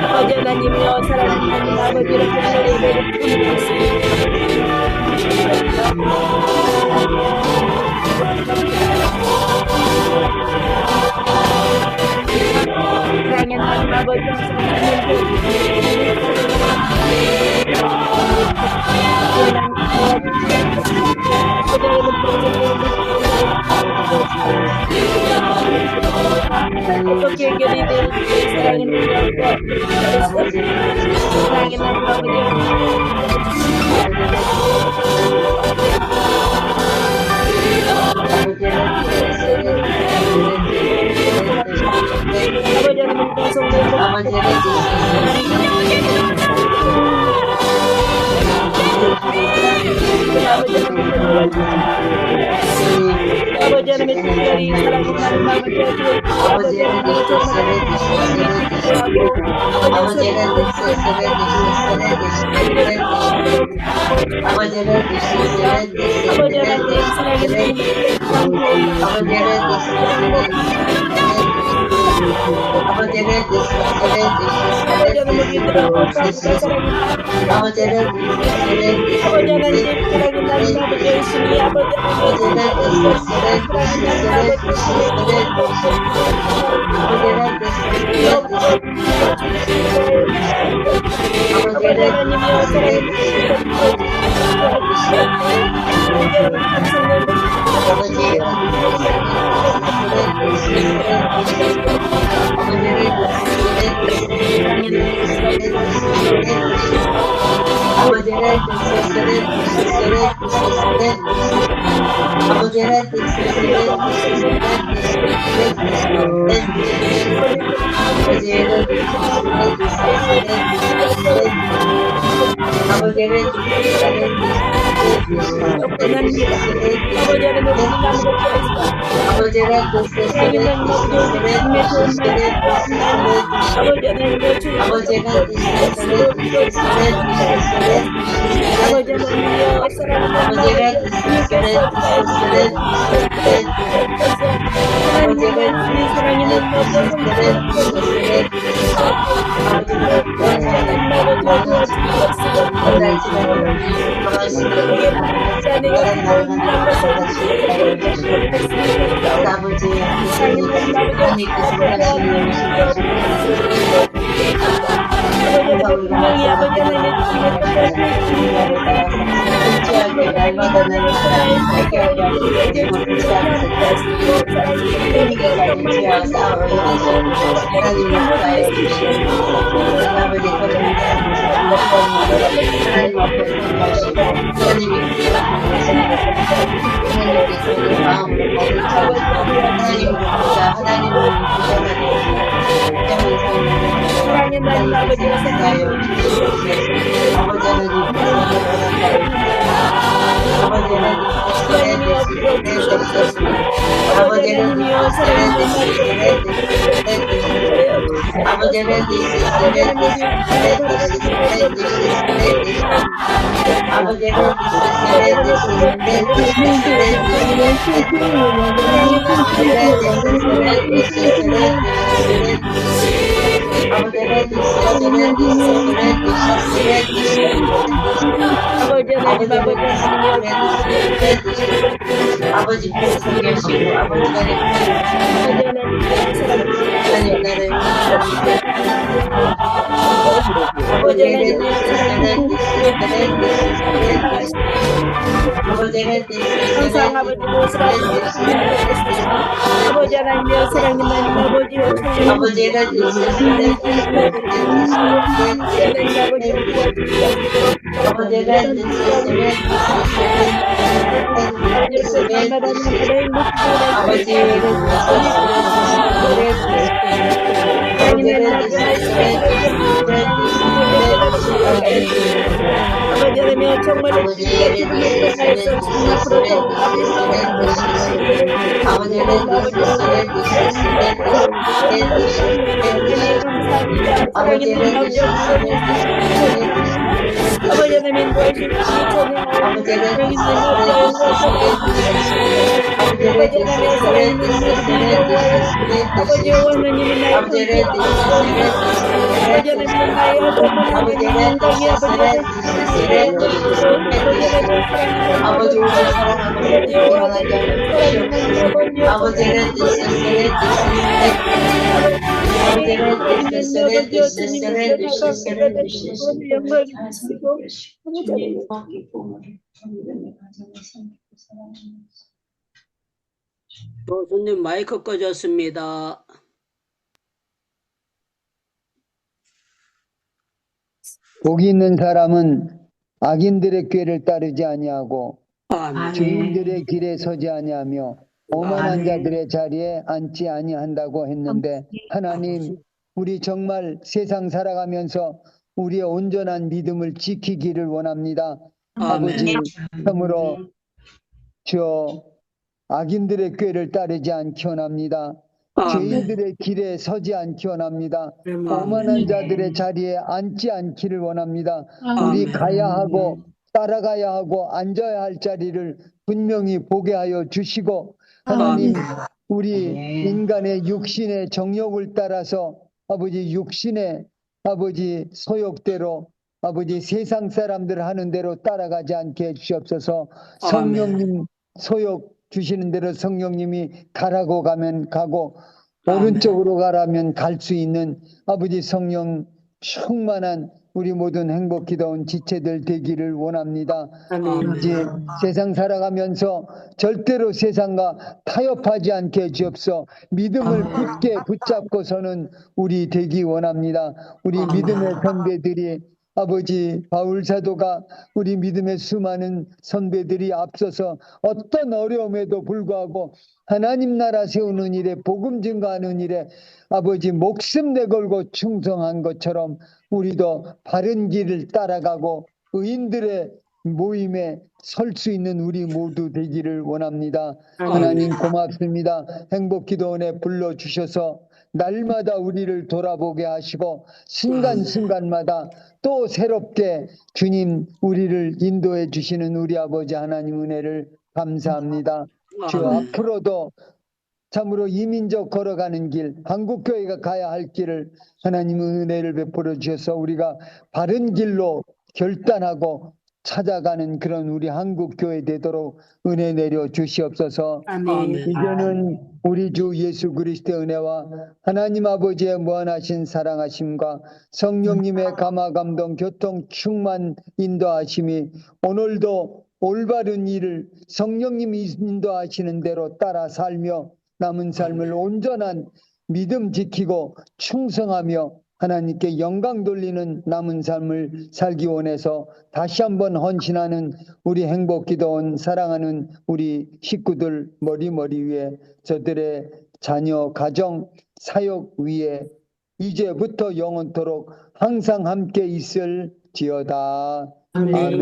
아버지 하나님이여 사랑하는 하나님 아버지를 보내는 예배를 드리고 있습니다. 사랑의 하나님 아버지 어떻게 해결이 될지 사랑의 능력과 사랑의 하나님 아버지 하나님 방송을 아버지 하나님의 특별히 사랑하는 마음을 되어주고 아버지 하나님의 아버지 계시고 아버지가 하나님 나를 항상 아버지 모습을 아버지 하나님의 사랑이 많이 아버지와 아버지가 아버지라면 정말 아버지라면 아버지 하나님 살아있는 모든 여호와의 아버지 원하님이 나의 방패가 되시옵소서. 아버지 하나님 나의 어떤 하나님 영광이 아버지 하나님 아버지 하나님 사랑하는 아버지 우리 사랑하고 아버지 여호와의 사랑하는 아버지의 뜻을 영광을 주시고 교수님 마이크 꺼졌습니다. 복이 있는 사람은 악인들의 꾀를 따르지 아니하고 아멘. 주인들의 길에 서지 아니하며 오만한 자들의 자리에 앉지 아니한다고 했는데, 하나님, 우리 정말 세상 살아가면서 우리의 온전한 믿음을 지키기를 원합니다. 아버지, 참으로 저 악인들의 꾀를 따르지 않기 원합니다. 죄인들의 길에 서지 않기 원합니다. 오만한 자들의 자리에 앉지 않기를 원합니다. 우리 가야 하고 따라가야 하고 앉아야 할 자리를 분명히 보게 하여 주시고, 하나님, 우리 인간의 육신의 정욕을 따라서 아버지 육신의 아버지 소욕대로 아버지 세상 사람들 하는 대로 따라가지 않게 해주시옵소서. 성령님 소욕 주시는 대로 성령님이 가라고 가면 가고 오른쪽으로 가라면 갈 수 있는 아버지 성령 충만한 우리 모든 행복기도원 지체들 되기를 원합니다. 이제 세상 살아가면서 절대로 세상과 타협하지 않게 해주옵소. 믿음을 굳게 붙잡고서는 우리 되기 원합니다. 우리 믿음의 선배들이 아버지 바울 사도가 우리 믿음의 수많은 선배들이 앞서서 어떤 어려움에도 불구하고 하나님 나라 세우는 일에 복음 증거하는 일에 아버지 목숨 내걸고 충성한 것처럼 우리도 바른 길을 따라가고 의인들의 모임에 설 수 있는 우리 모두 되기를 원합니다. 하나님 고맙습니다. 행복기도원에 불러주셔서 날마다 우리를 돌아보게 하시고 순간순간마다 또 새롭게 주님 우리를 인도해 주시는 우리 아버지 하나님 은혜를 감사합니다. 주 앞으로도 참으로 이민족 걸어가는 길, 한국교회가 가야 할 길을 하나님의 은혜를 베풀어 주셔서 우리가 바른 길로 결단하고 찾아가는 그런 우리 한국교회 되도록 은혜 내려 주시옵소서. 이제는 우리 주 예수 그리스도의 은혜와 하나님 아버지의 무한하신 사랑하심과 성령님의 감화 감동 교통 충만 인도하심이 오늘도 올바른 일을 성령님이 인도하시는 대로 따라 살며 남은 삶을 온전한 믿음 지키고 충성하며 하나님께 영광 돌리는 남은 삶을 살기 원해서 다시 한번 헌신하는 우리 행복기도원 사랑하는 우리 식구들 머리 위에 저들의 자녀 가정 사역 위에 이제부터 영원토록 항상 함께 있을지어다. 아멘.